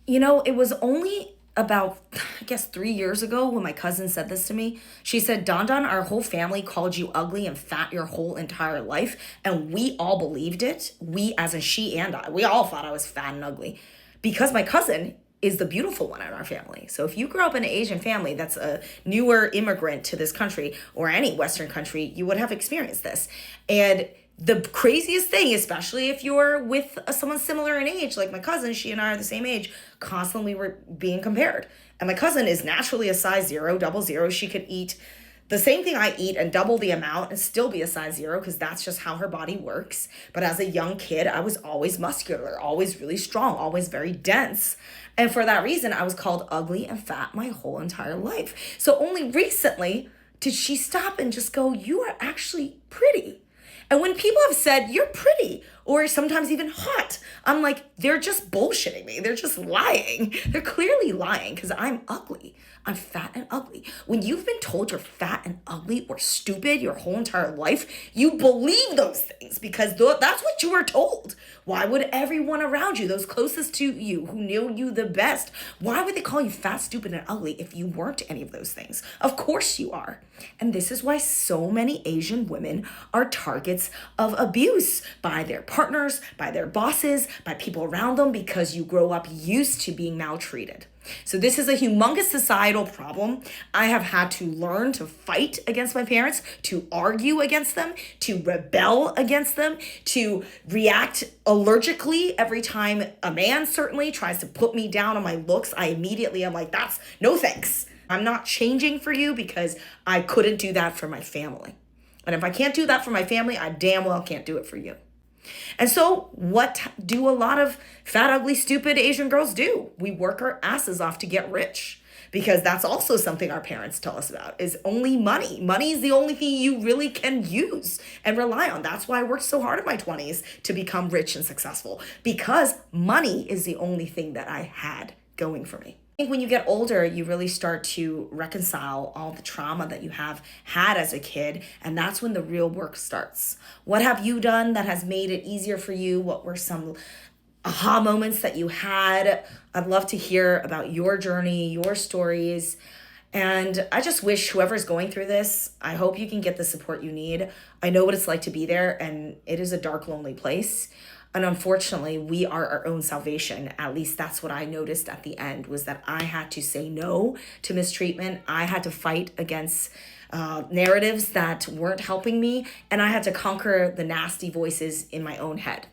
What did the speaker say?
It was only about, I guess, 3 years ago when my cousin said this to me. She said, Don Don, our whole family called you ugly and fat your whole entire life. And we all believed it. We, as in she and I, we all thought I was fat and ugly because my cousin is the beautiful one in our family. So if you grew up in an Asian family that's a newer immigrant to this country or any Western country, you would have experienced this. And the craziest thing, especially if you're with someone similar in age, like my cousin, she and I are the same age, constantly we're being compared. And my cousin is naturally a size zero, double zero. She could eat the same thing I eat and double the amount and still be a size zero because that's just how her body works. But as a young kid, I was always muscular, always really strong, always very dense. And for that reason, I was called ugly and fat my whole entire life. So only recently did she stop and just go, you are actually pretty. And when people have said, you're pretty, or sometimes even hot, I'm like, they're just bullshitting me. They're just lying. They're clearly lying because I'm ugly. I'm fat and ugly. When you've been told you're fat and ugly or stupid your whole entire life, you believe those things because that's what you were told. Why would everyone around you, those closest to you, who knew you the best, why would they call you fat, stupid, and ugly if you weren't any of those things? Of course you are. And this is why so many Asian women are targets of abuse by their partners, by their bosses, by people around them, because you grow up used to being maltreated. So this is a humongous societal problem. I have had to learn to fight against my parents, to argue against them, to rebel against them, to react allergically every time a man certainly tries to put me down on my looks. I'm like, that's no thanks. I'm not changing for you because I couldn't do that for my family. And if I can't do that for my family, I damn well can't do it for you. And so what do a lot of fat, ugly, stupid Asian girls do? We work our asses off to get rich because that's also something our parents tell us about is only money. Money is the only thing you really can use and rely on. That's why I worked so hard in my 20s to become rich and successful because money is the only thing that I had going for me. I think when you get older, you really start to reconcile all the trauma that you have had as a kid, and that's when the real work starts. What have you done that has made it easier for you? What were some aha moments that you had? I'd love to hear about your journey, your stories. And I just wish whoever's going through this, I hope you can get the support you need. I know what it's like to be there, and it is a dark, lonely place. And unfortunately, we are our own salvation. At least that's what I noticed at the end, was that I had to say no to mistreatment. I had to fight against narratives that weren't helping me. And I had to conquer the nasty voices in my own head.